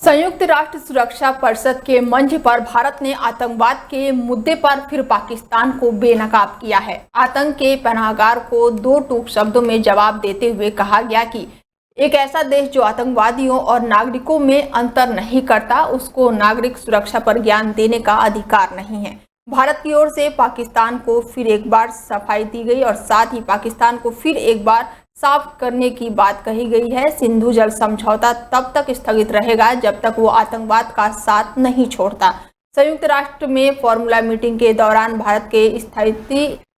संयुक्त राष्ट्र सुरक्षा परिषद के मंच पर भारत ने आतंकवाद के मुद्दे पर फिर पाकिस्तान को बेनकाब किया है। आतंक के पनाहगार को दो टूक शब्दों में जवाब देते हुए कहा गया कि एक ऐसा देश जो आतंकवादियों और नागरिकों में अंतर नहीं करता, उसको नागरिक सुरक्षा पर ज्ञान देने का अधिकार नहीं है। भारत की ओर से पाकिस्तान को फिर एक बार सफाई दी गई और साथ ही पाकिस्तान को फिर एक बार साफ करने की बात कही गई है। सिंधु जल समझौता तब तक स्थगित रहेगा जब तक वो आतंकवाद का साथ नहीं छोड़ता। संयुक्त राष्ट्र में फॉर्मूला मीटिंग के दौरान भारत के स्थायी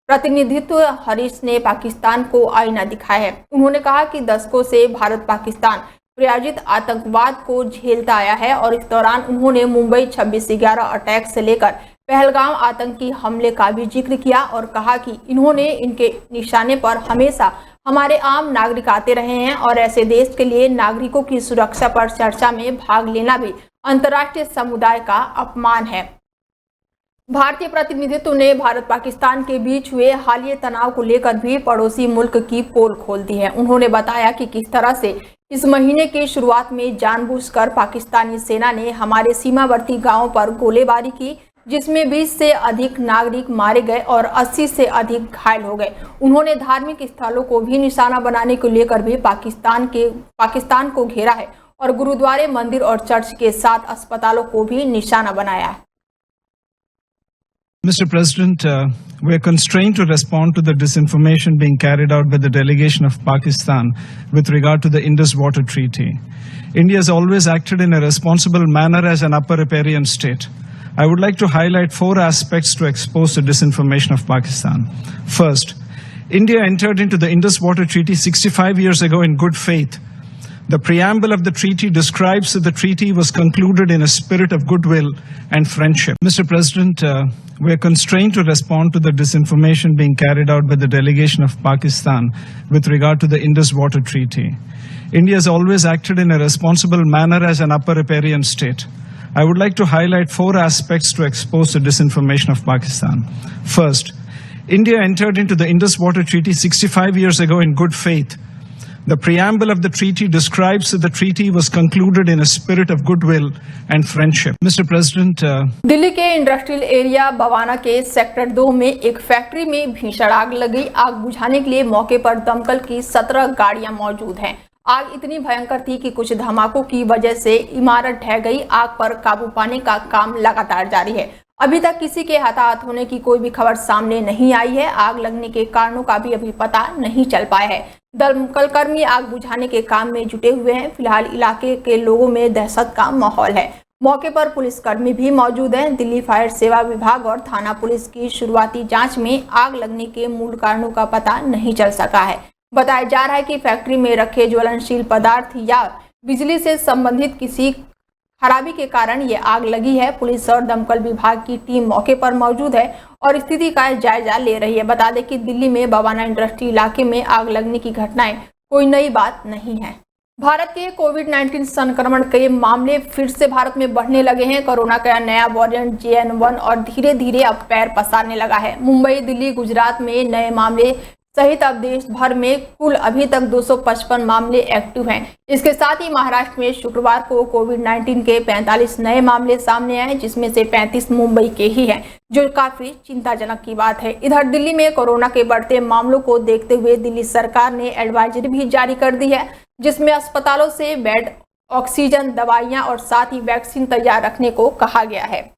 प्रतिनिधित्व हरीश ने पाकिस्तान को आईना दिखाया है। उन्होंने कहा कि दशकों से भारत पाकिस्तान प्रायोजित आतंकवाद को झेलता आया है और इस दौरान उन्होंने मुंबई 26/11 अटैक से लेकर पहलगाम आतंकी हमले का भी जिक्र किया और कहा कि इन्होंने इनके निशाने पर हमेशा हमारे आम नागरिक आते रहे हैं और ऐसे देश के लिए नागरिकों की सुरक्षा पर चर्चा में भाग लेना भी अंतर्राष्ट्रीय समुदाय का अपमान है। भारतीय प्रतिनिधित्व ने भारत पाकिस्तान के बीच हुए हालिया तनाव को लेकर भी पड़ोसी मुल्क की पोल खोल दी है। उन्होंने बताया कि किस तरह से इस महीने की शुरुआत में जानबूझकर पाकिस्तानी सेना ने हमारे सीमावर्ती गांवों पर गोलीबारी की, जिसमें 20 से अधिक नागरिक मारे गए और 80 से अधिक घायल हो गए। उन्होंने धार्मिक स्थलों को भी निशाना बनाने को लेकर भी पाकिस्तान को घेरा है और गुरुद्वारे, मंदिर और चर्च के साथ अस्पतालों को भी निशाना बनाया है। Mr. President, we are constrained to respond to the disinformation being carried out by the delegation of Pakistan with regard to the Indus Water Treaty. India has always acted in a responsible manner as an upper riparian state. I would like to highlight 4 aspects to expose the disinformation of Pakistan. First, India entered into the Indus Water Treaty 65 years ago in good faith. The preamble of the treaty describes that the treaty was concluded in a spirit of goodwill and friendship. Mr. President, we are constrained to respond to the disinformation being carried out by the delegation of Pakistan with regard to the Indus Water Treaty. India has always acted in a responsible manner as an upper riparian state. I would like to highlight 4 aspects to expose the disinformation of Pakistan. First, India entered into the Indus Water Treaty 65 years ago in good faith. The preamble of the treaty describes that the treaty was concluded in a spirit of goodwill and friendship. Mr. President, Delhi के industrial area Bawana के sector 2 में एक factory में भीषण आग लगी। आग बुझाने के लिए मौके पर दमकल की 17 गाड़ियां मौजूद हैं। आग इतनी भयंकर थी कि कुछ धमाकों की वजह से इमारत ढह गई। आग पर काबू पाने का काम लगातार जारी है। अभी तक किसी के हताहत होने की कोई भी खबर सामने नहीं आई है। आग लगने के कारणों का भी अभी पता नहीं चल पाया है। दमकल कर्मी आग बुझाने के काम में जुटे हुए हैं। फिलहाल इलाके के लोगों में दहशत का माहौल है। मौके पर पुलिसकर्मी भी मौजूद हैं। दिल्ली फायर सेवा विभाग और थाना पुलिस की शुरुआती जांच में आग लगने के मूल कारणों का पता नहीं चल सका है। बताया जा रहा है कि फैक्ट्री में रखे ज्वलनशील पदार्थ या बिजली से संबंधित किसी खराबी के कारण ये आग लगी है। पुलिस और दमकल विभाग की टीम मौके पर मौजूद है और स्थिति का जायजा ले रही है। बता दें कि दिल्ली में बवाना इंडस्ट्री इलाके में आग लगने की घटनाएं कोई नई बात नहीं है। भारत के कोविड-19 संक्रमण के मामले फिर से भारत में बढ़ने लगे हैं। कोरोना का नया वॉरिएंट JN1 और धीरे धीरे अब पैर पसारने लगा है। मुंबई, दिल्ली, गुजरात में नए मामले सहित अब देश भर में कुल अभी तक 255 मामले एक्टिव हैं। इसके साथ ही महाराष्ट्र में शुक्रवार को कोविड-19 के 45 नए मामले सामने आए, जिसमें से 35 मुंबई के ही हैं, जो काफी चिंताजनक की बात है। इधर दिल्ली में कोरोना के बढ़ते मामलों को देखते हुए दिल्ली सरकार ने एडवाइजरी भी जारी कर दी है, जिसमें अस्पतालों से बेड, ऑक्सीजन, दवाइयां और साथ ही वैक्सीन तैयार रखने को कहा गया है।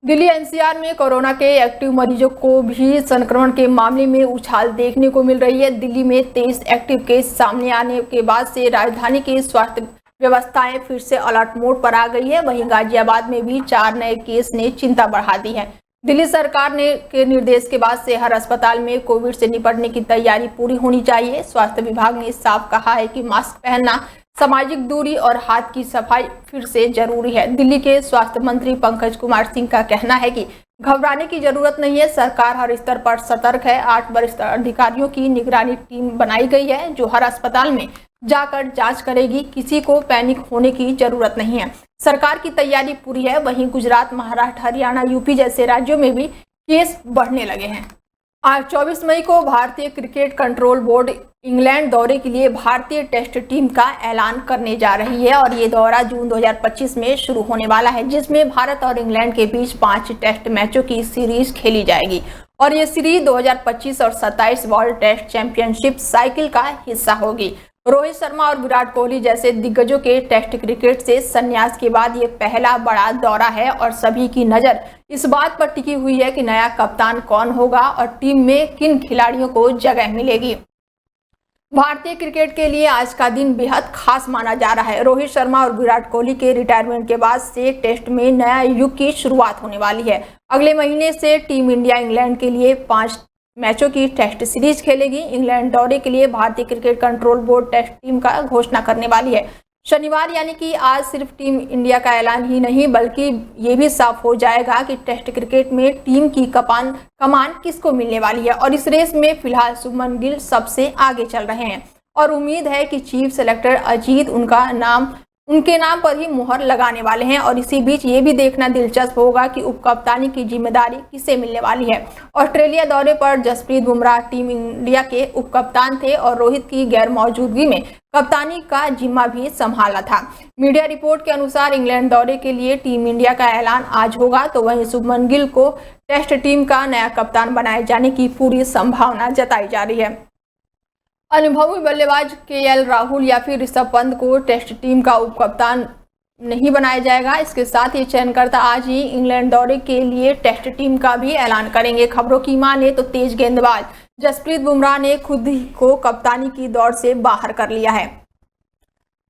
दिल्ली NCR में कोरोना के एक्टिव मरीजों को भी संक्रमण के मामले में उछाल देखने को मिल रही है। दिल्ली में 23 एक्टिव केस सामने आने के बाद से राजधानी की स्वास्थ्य व्यवस्थाएं फिर से अलर्ट मोड पर आ गई है। वहीं गाजियाबाद में भी 4 नए केस ने चिंता बढ़ा दी है। दिल्ली सरकार के निर्देश के बाद से हर अस्पताल में कोविड से निपटने की तैयारी पूरी होनी चाहिए। स्वास्थ्य विभाग ने साफ कहा है कि मास्क पहनना, सामाजिक दूरी और हाथ की सफाई फिर से जरूरी है। दिल्ली के स्वास्थ्य मंत्री पंकज कुमार सिंह का कहना है कि घबराने की जरूरत नहीं है। सरकार हर स्तर पर सतर्क है। 8 वरिष्ठ अधिकारियों की निगरानी टीम बनाई गई है, जो हर अस्पताल में जाकर जांच करेगी। किसी को पैनिक होने की जरूरत नहीं है। सरकार की तैयारी पूरी है। वहीं गुजरात, महाराष्ट्र, हरियाणा, यूपी जैसे राज्यों में भी केस बढ़ने लगे हैं। आज 24 मई को भारतीय क्रिकेट कंट्रोल बोर्ड इंग्लैंड दौरे के लिए भारतीय टेस्ट टीम का ऐलान करने जा रही है और ये दौरा जून 2025 में शुरू होने वाला है, जिसमें भारत और इंग्लैंड के बीच 5 टेस्ट मैचों की सीरीज खेली जाएगी और ये सीरीज 2025 और 27 वर्ल्ड टेस्ट चैंपियनशिप साइकिल का हिस्सा होगी। रोहित शर्मा और विराट कोहली जैसे दिग्गजों के टेस्ट क्रिकेट से संन्यास के बाद ये पहला बड़ा दौरा है और सभी की नजर इस बात पर टिकी हुई है कि नया कप्तान कौन होगा और टीम में किन खिलाड़ियों को जगह मिलेगी। भारतीय क्रिकेट के लिए आज का दिन बेहद खास माना जा रहा है। रोहित शर्मा और विराट कोहली के रिटायरमेंट के बाद से टेस्ट में नया युग की शुरुआत होने वाली है। अगले महीने से टीम इंडिया इंग्लैंड के लिए 5 मैचों की टेस्ट सीरीज खेलेगी। इंग्लैंड दौरे के लिए भारतीय cricket control board test team का घोषणा करने वाली है। शनिवार यानी कि आज सिर्फ टीम इंडिया का ऐलान ही नहीं बल्कि ये भी साफ हो जाएगा कि टेस्ट क्रिकेट में टीम की कमान किसको मिलने वाली है और इस रेस में फिलहाल शुभमन गिल सबसे आगे चल रहे हैं और उम्मीद है कि चीफ सेलेक्टर अजीत उनके नाम पर ही मुहर लगाने वाले हैं। और इसी बीच ये भी देखना दिलचस्प होगा कि उपकप्तानी की जिम्मेदारी किसे मिलने वाली है। ऑस्ट्रेलिया दौरे पर जसप्रीत बुमराह टीम इंडिया के उपकप्तान थे और रोहित की गैर मौजूदगी में कप्तानी का जिम्मा भी संभाला था। मीडिया रिपोर्ट के अनुसार इंग्लैंड दौरे के लिए टीम इंडिया का ऐलान आज होगा, तो वहीं शुभमन गिल को टेस्ट टीम का नया कप्तान बनाए जाने की पूरी संभावना जताई जा रही है। अनुभवी बल्लेबाज केएल राहुल या फिर ऋषभ पंत को टेस्ट टीम का उपकप्तान नहीं बनाया जाएगा। इसके साथ ही चयनकर्ता आज ही इंग्लैंड दौरे के लिए टेस्ट टीम का भी ऐलान करेंगे। खबरों की माने तो तेज गेंदबाज जसप्रीत बुमराह ने खुद ही को कप्तानी की दौड़ से बाहर कर लिया है।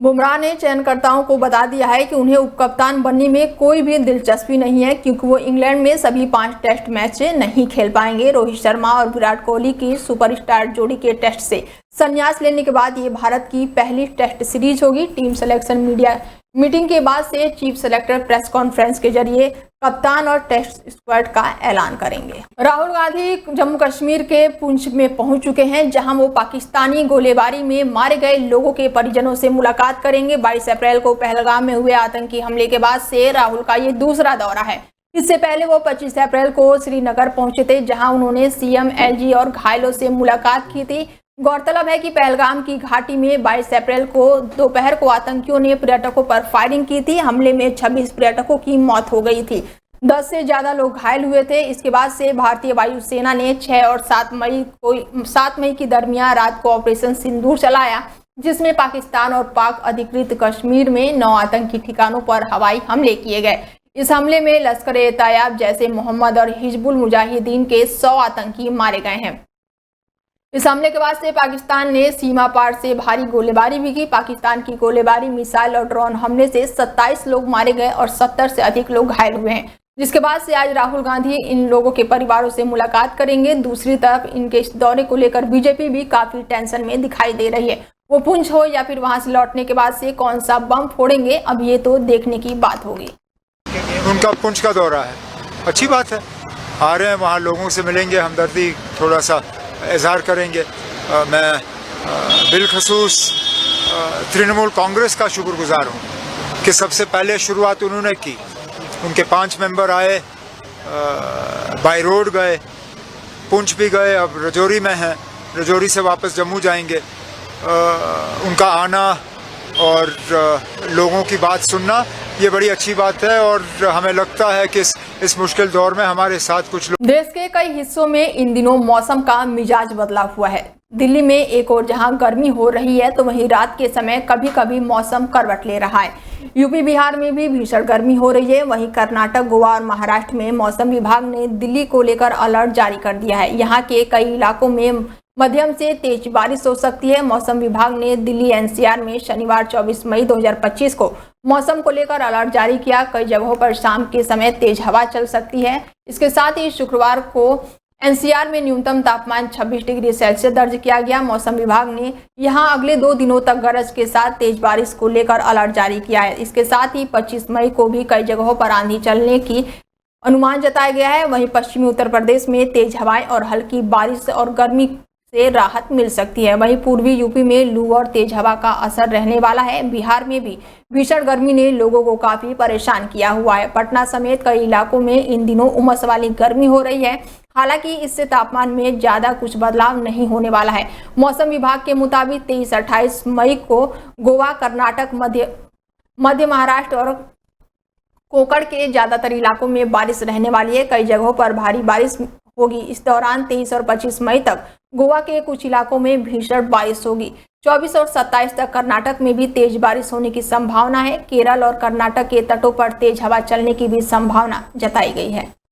बुमराह ने चयनकर्ताओं को बता दिया है कि उन्हें उपकप्तान बनने में कोई भी दिलचस्पी नहीं है क्योंकि वो इंग्लैंड में सभी 5 टेस्ट मैच नहीं खेल पाएंगे। रोहित शर्मा और विराट कोहली की सुपरस्टार जोड़ी के टेस्ट से संन्यास लेने के बाद ये भारत की पहली टेस्ट सीरीज होगी। टीम सिलेक्शन मीडिया मीटिंग के बाद से चीफ सेलेक्टर प्रेस कॉन्फ्रेंस के जरिए कप्तान और टेस्ट स्क्वाड का ऐलान करेंगे। राहुल गांधी जम्मू कश्मीर के पुंछ में पहुंच चुके हैं, जहां वो पाकिस्तानी गोलीबारी में मारे गए लोगों के परिजनों से मुलाकात करेंगे। 22 अप्रैल को पहलगाम में हुए आतंकी हमले के बाद से राहुल का ये दूसरा दौरा है। इससे पहले वो 25 अप्रैल को श्रीनगर पहुंचे थे, जहां उन्होंने सीएम एलजी और घायलों से मुलाकात की थी। गौरतलब है कि पहलगाम की घाटी में 22 अप्रैल को दोपहर को आतंकियों ने पर्यटकों पर फायरिंग की थी। हमले में 26 पर्यटकों की मौत हो गई थी, 10 से ज्यादा लोग घायल हुए थे। इसके बाद से भारतीय वायुसेना ने 6 और 7 मई की दरमियान रात को ऑपरेशन सिंदूर चलाया, जिसमें पाकिस्तान और पाक अधिकृत कश्मीर में 9 आतंकी ठिकानों पर हवाई हमले किए गए। इस हमले में लश्कर-ए-तैयबा जैसे मोहम्मद और हिजबुल मुजाहिदीन के 100 आतंकी मारे गए हैं। इस हमले के बाद से पाकिस्तान ने सीमा पार से भारी गोलीबारी भी की। पाकिस्तान की गोलीबारी, मिसाइल और ड्रोन हमले से 27 लोग मारे गए और 70 से अधिक लोग घायल हुए हैं, जिसके बाद से आज राहुल गांधी इन लोगों के परिवारों से मुलाकात करेंगे। दूसरी तरफ इनके इस दौरे को लेकर बीजेपी भी काफी टेंशन में दिखाई दे रही है। वो पुंछ हो या फिर वहां से लौटने के बाद से कौन सा बम फोड़ेंगे, अब ये तो देखने की बात होगी। उनका पुंछ का दौरा है, अच्छी बात है, आ रहे हैं, वहाँ लोगों से मिलेंगे, हमदर्दी थोड़ा सा इजहार करेंगे। मैं बिलखसूस तृणमूल कांग्रेस का शुक्रगुजार हूँ कि सबसे पहले शुरुआत उन्होंने की। उनके 5 मेंबर आए, बाय रोड गए, पुंछ भी गए, अब रजौरी में हैं, रजौरी से वापस जम्मू जाएंगे। उनका आना और लोगों की बात सुनना ये बड़ी अच्छी बात है और हमें लगता है कि इस मुश्किल दौर में हमारे साथ कुछ लोग। देश के कई हिस्सों में इन दिनों मौसम का मिजाज बदला हुआ है। दिल्ली में एक और जहां गर्मी हो रही है तो वहीं रात के समय कभी कभी मौसम करवट ले रहा है। यूपी बिहार में भी भीषण गर्मी हो रही है। वहीं कर्नाटक, गोवा और महाराष्ट्र में मौसम विभाग ने दिल्ली को लेकर अलर्ट जारी कर दिया है। यहाँ के कई इलाकों में मध्यम से तेज बारिश हो सकती है। मौसम विभाग ने दिल्ली एनसीआर में शनिवार 24 मई 2025 को मौसम को लेकर अलर्ट जारी किया। कई जगहों पर शाम के समय तेज हवा चल सकती है। इसके साथ ही शुक्रवार को एनसीआर में न्यूनतम तापमान 26 डिग्री सेल्सियस दर्ज किया गया। मौसम विभाग ने यहां अगले 2 दिनों तक गरज के साथ तेज बारिश को लेकर अलर्ट जारी किया है। इसके साथ ही 25 मई को भी कई जगहों पर आंधी चलने की अनुमान जताया गया है। वहीं पश्चिमी उत्तर प्रदेश में तेज हवाएं और हल्की बारिश और गर्मी से राहत मिल सकती है। वहीं पूर्वी यूपी में लू और तेज हवा का असर रहने वाला है। बिहार में भी भीषण गर्मी ने लोगों को काफी परेशान किया हुआ है। पटना समेत कई इलाकों में इन दिनों उमस वाली गर्मी हो रही है। हालांकि इससे तापमान में ज्यादा कुछ बदलाव नहीं होने वाला है। मौसम विभाग के मुताबिक 23-28 मई को गोवा, कर्नाटक, मध्य महाराष्ट्र और कोकण के ज्यादातर इलाकों में बारिश रहने वाली है। कई जगहों पर भारी बारिश होगी। इस दौरान 23 और 25 मई तक गोवा के कुछ इलाकों में भीषण बारिश होगी। 24 और 27 तक कर्नाटक में भी तेज बारिश होने की संभावना है। केरल और कर्नाटक के तटों पर तेज हवा चलने की भी संभावना जताई गई है।